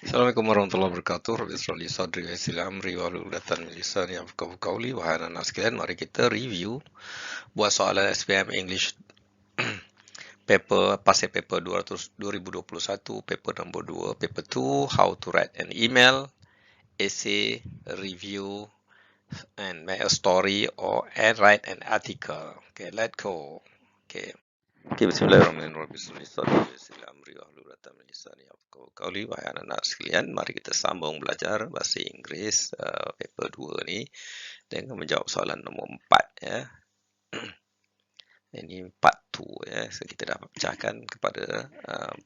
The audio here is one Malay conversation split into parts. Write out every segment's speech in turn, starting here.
Assalamualaikum warahmatullahi wabarakatuh. Rabbi israh li sadri wa yassir li amri wahlul 'uqdatam min lisani yafqahu qawli. Wahai anak sekalian, mari kita review buat soalan SPM English paper pasal paper 200 2021, paper nombor 2, paper 2, how to write an email, essay, review and make a story or and write an article. Okay, let's go. Okay. Okay, bismillahirrahmanirrahim. Wahai anak-anak sekalian, mari kita sambung belajar bahasa Inggeris paper 2 ni dengan menjawab soalan nombor 4 ya. Ini part 2 ya. So, kita dah pecahkan kepada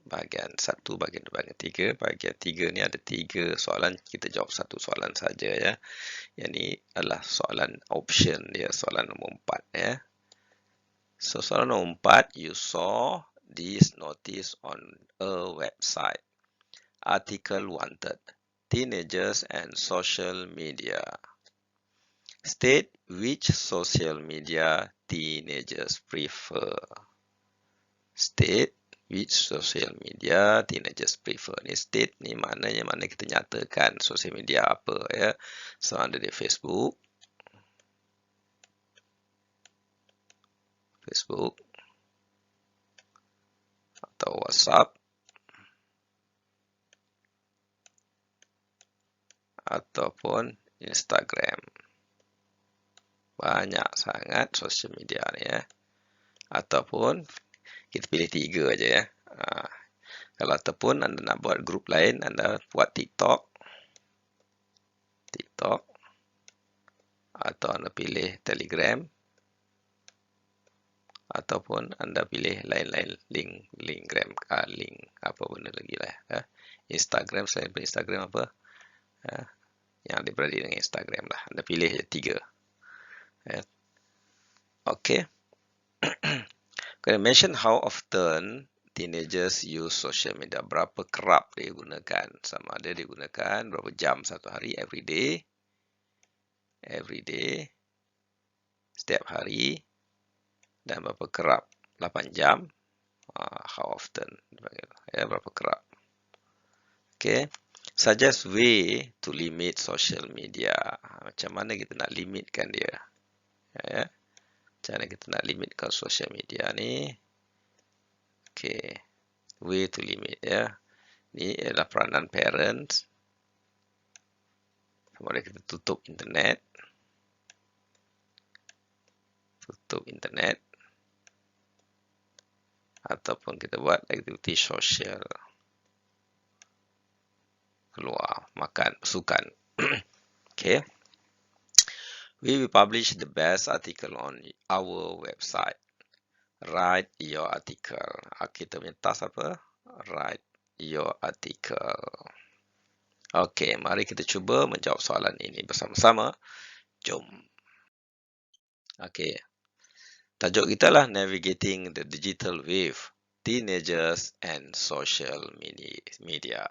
bahagian 1, bahagian 2, bahagian 3. Bahagian 3 ni ada 3 soalan, kita jawab satu soalan saja ya. Yang ni adalah soalan option dia, soalan nombor 4 ya. So, soalan nombor 4, you saw this notice on a website. Article wanted, teenagers and social media. State which social media teenagers prefer. State which social media teenagers prefer. Ni state ni maknanya mana kita nyatakan social media apa ya. So, ada di Facebook, atau WhatsApp, ataupun Instagram. Banyak sangat social media ni ya. Ataupun kita pilih 3 aja ya. Kalau ataupun anda nak buat grup lain, anda buat TikTok, atau anda pilih Telegram, ataupun anda pilih lain-lain link apa benda lagi lah ya. Instagram, selain Instagram apa yang ada beradik dengan Instagram lah, anda pilih je 3 ya. Okay. Mention how often teenagers use social media. Berapa kerap dia gunakan? Sama ada dia gunakan berapa jam satu hari, every day, setiap hari, dan berapa kerap, 8 jam. How often, ya, berapa kerap. Okay. Suggest way to limit social media. Macam mana kita nak limitkan dia? Ya. Macam mana kita nak limitkan social media ni? Okay. Way to limit ya. Ni adalah peranan parents. Kemudian kita tutup internet. Ataupun kita buat aktiviti sosial. Keluar, makan, sukan. Okay. We will publish the best article on our website. Write your article. Kita punya task apa? Write your article. Okay, mari kita cuba menjawab soalan ini bersama-sama. Jom. Okay. Tajuk kita lah Navigating the Digital Wave, Teenagers and Social Media.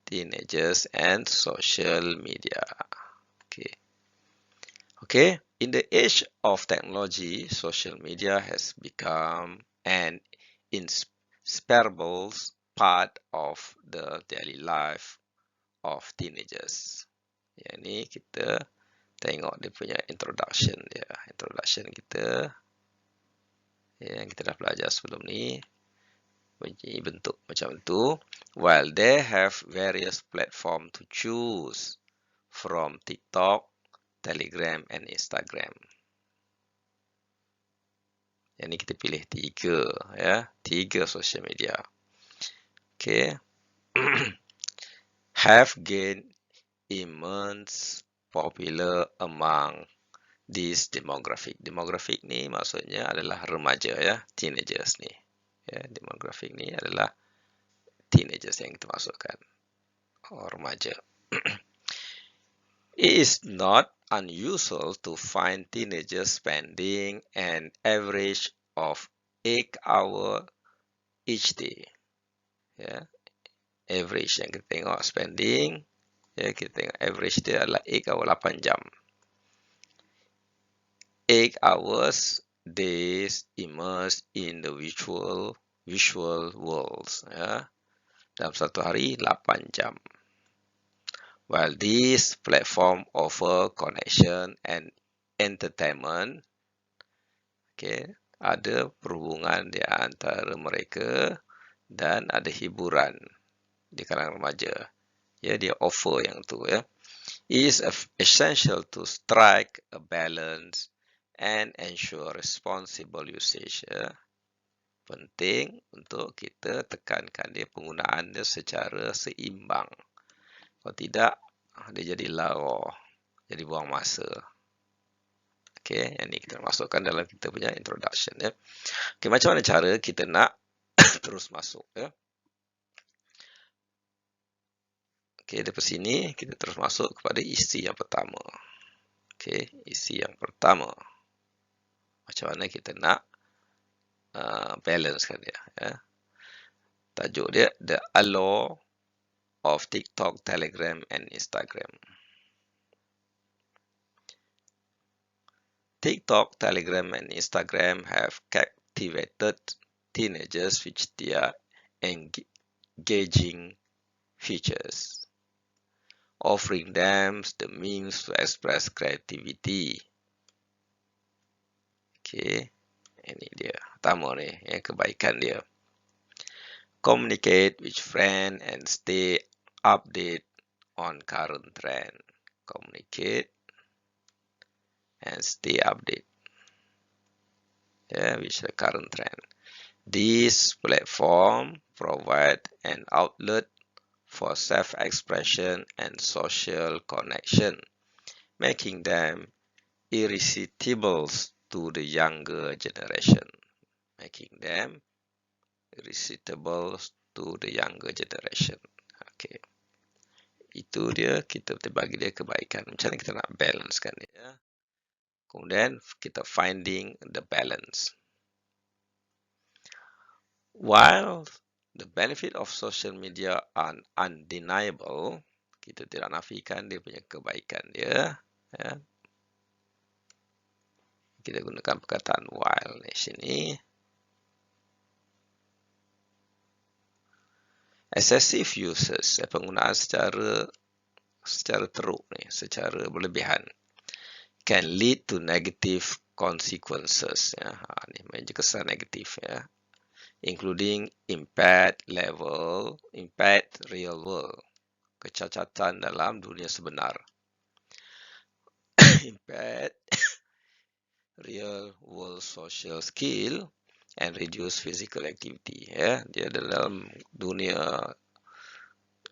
Teenagers and social media. Okay. In the age of technology, social media has become an inseparable part of the daily life of teenagers. Yang ni kita tengok dia punya introduction dia. Introduction kita yang kita dah belajar sebelum ni. Bunyi bentuk macam tu. While they have various platforms to choose from TikTok, Telegram and Instagram. Yang ni kita pilih 3 ya, 3 social media. Okay. Have gained immense popular among this demographic. Demographic ni maksudnya adalah remaja ya, teenagers ni. Ya, demographic ni adalah teenagers yang kita masukkan. Remaja. It is not unusual to find teenagers spending an average of 8 hours each day. Ya, average yang kita tengok spending, ya, kita tengok average dia adalah 8 hours, 8 jam. 8 hours days immersed in the visual worlds. Ya. dalam satu hari 8 jam. While this platform offer connection and entertainment, ada perhubungan di antara mereka dan ada hiburan di kalangan remaja. Dia offer yang tu is essential to strike a balance and ensure responsible usage. Penting untuk kita tekankan penggunaan dia secara seimbang. Kalau tidak, dia jadi lara, jadi buang masa. Yang ni kita masukkan dalam kita punya introduction. Macam mana cara kita nak terus masuk? Dari sini kita terus masuk kepada isi yang pertama. Isi yang pertama. Macam mana kita nak balance kan dia. Tajuk dia, The Allure of TikTok, Telegram and Instagram. TikTok, Telegram and Instagram have captivated teenagers with their engaging features, offering them the means to express creativity. Ini dia. Pertama ni, kebaikan dia. Communicate with friends and stay update on current trend. Communicate and stay update with the current trend. This platform provide an outlet for self-expression and social connection, making them irresistible to the younger generation. Itu dia, kita bagi dia kebaikan. Macam mana kita nak balance kan dia. Kemudian kita finding the balance. While the benefit of social media are undeniable, kita tidak nafikan dia punya kebaikan dia. Kita gunakan perkataan while di sini. Excessive uses, penggunaan secara teruk ni, secara berlebihan, can lead to negative consequences. Ni menjadi kesan negatif including impaired real world, kecacatan dalam dunia sebenar. Impaired real world social skill and reduce physical activity. Dia dalam dunia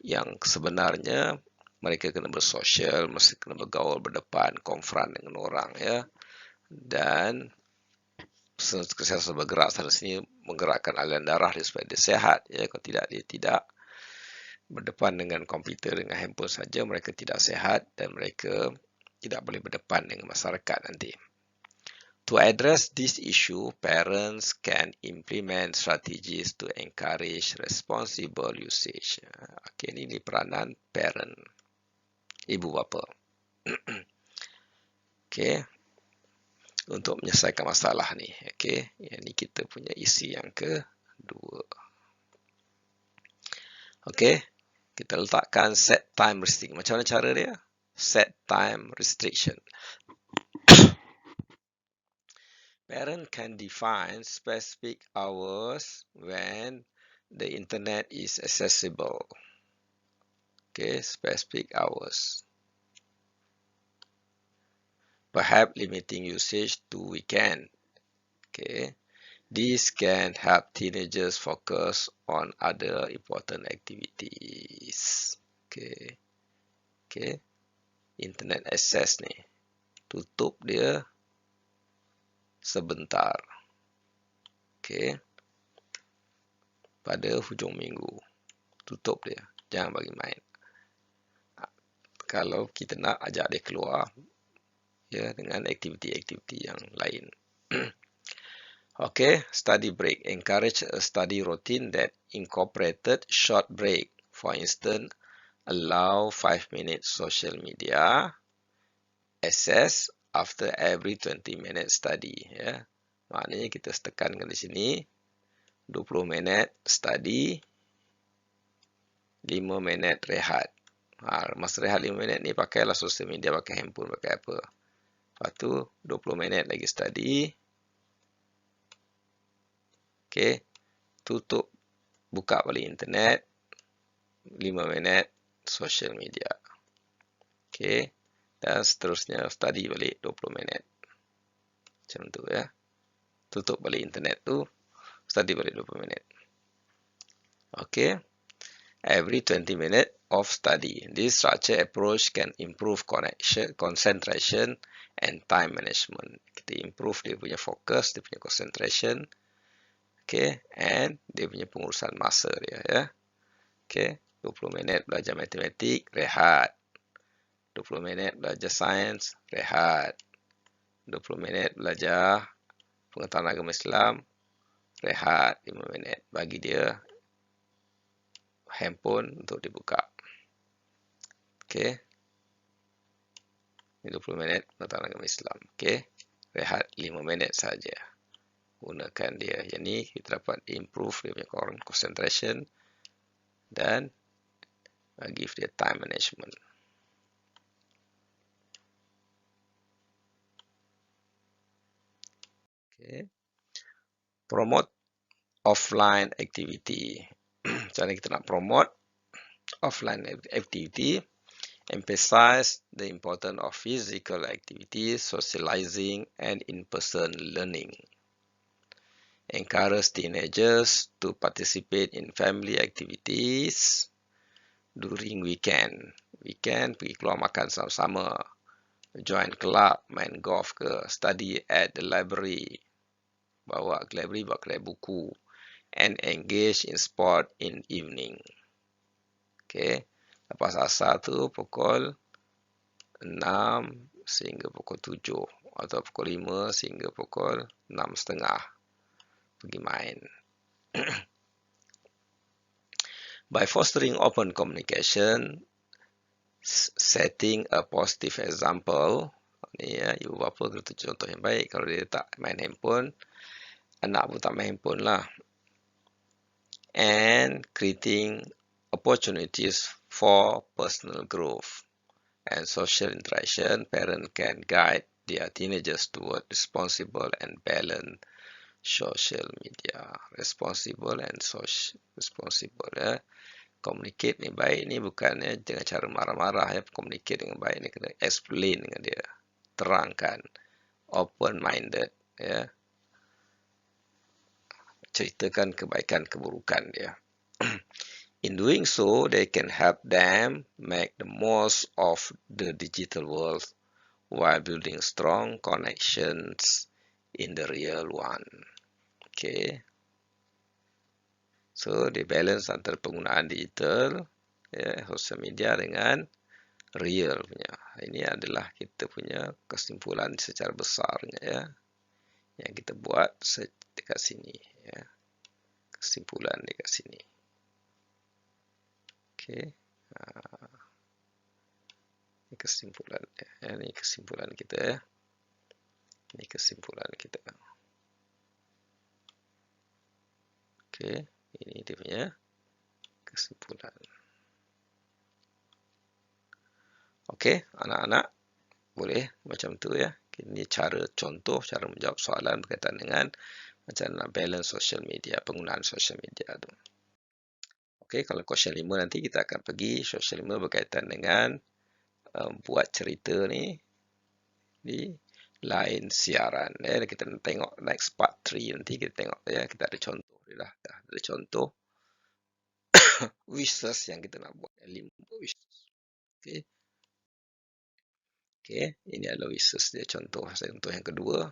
yang sebenarnya mereka kena bersosial, mesti kena bergaul, berdepan, konfront dengan orang dan sentiasa bergerak sana sini, menggerakkan aliran darah dia supaya dia sehat. Kalau tidak, dia tidak berdepan dengan komputer, dengan handphone saja, mereka tidak sehat dan mereka tidak boleh berdepan dengan masyarakat nanti. To address this issue, parents can implement strategies to encourage responsible usage. Ini peranan parent, ibu bapa. Untuk menyelesaikan masalah ni. Ini kita punya isi yang kedua. Kita letakkan set time restriction. Macam mana cara dia? Set time restriction. Parent can define specific hours when the internet is accessible. Specific hours. Perhaps limiting usage to weekend. This can help teenagers focus on other important activities. Internet access ni, tutup dia sebentar. Pada hujung minggu, tutup dia, jangan bagi main. Kalau kita nak ajak dia keluar dengan aktiviti-aktiviti yang lain. Study break. Encourage a study routine that incorporated short break. For instance, allow 5 minutes social media access after every 20 minutes study. Maknanya kita tekankan di sini 20 minit study 5 minit rehat. Masa rehat 5 minit ni pakailah sosial media, pakai handphone, pakai apa. Lepas tu 20 minit lagi study. Okey, tutup, buka balik internet. 5 minit social media. Okey, dan seterusnya study balik 20 minit. Macam tu ya. Tutup balik internet tu, study balik 20 minit. Okey. Every 20 minutes of study. This structured approach can improve connection, concentration, and time management. Kita improve dia punya fokus, dia punya concentration, okay, and dia punya pengurusan masa dia, ya. Okay, 20 minit belajar matematik, rehat. 20 minit belajar sains, rehat. 20 minit belajar pengetahuan agama Islam, rehat 5 minit. Bagi dia handphone untuk dibuka. Okey. 20 minit pengetahuan agama Islam. Okey. Rehat 5 minit saja. Gunakan dia. Yang ni kita dapat improve dia punya concentration dan give dia time management. Okey. Promote offline activity. Cara kita nak promote offline activity, emphasize the importance of physical activity, socializing, and in-person learning. Encourage teenagers to participate in family activities during weekend. Weekend pergi keluar makan sama-sama, join club, main golf ke, study at the library, bawa ke library, bawa kedai buku, and engage in sport in evening. Okay. Lepas asar tu pukul 6 sehingga pukul 7 atau pukul 5 sehingga pukul 6.30 pergi main. By fostering open communication, setting a positive example, ni ya, ibu bapa kena tunjuk contoh yang baik. Kalau dia tak main handphone, anak pun tak main handphone lah. And creating opportunities for personal growth and social interaction, parents can guide their teenagers toward responsible and balanced social media. Responsible and responsible, ya. Communicate ni baik ni bukannya dengan cara marah-marah, ya. Communicate dengan baik ni kena explain dengan dia, terangkan, open minded, ya. Ceritakan kebaikan keburukan dia. In doing so, they can help them make the most of the digital world while building strong connections in the real one. Okay. So, they balance antara penggunaan digital, ya, sosial media dengan real punya. Ini adalah kita punya kesimpulan secara besarnya, ya, yang kita buat dekat sini, ya. Kesimpulan dekat sini. Okay. Ini kesimpulan, ya. Ini kesimpulan kita, ya. Ini kesimpulan kita. Okay. Ini dia punya kesimpulan. Okay, anak-anak boleh macam tu, ya. Ini cara contoh, cara menjawab soalan berkaitan dengan macam nak balance social media, penggunaan social media tu. Okay, kalau question 5 nanti kita akan pergi question 5 berkaitan dengan buat cerita ni di lain siaran. Ya, kita tengok next part 3 nanti kita tengok, ya, kita ada contoh dia dah ada contoh wishes yang kita nak buat, 5 wishes. Okay. Okay, ini adalah wishes dia, contoh yang kedua.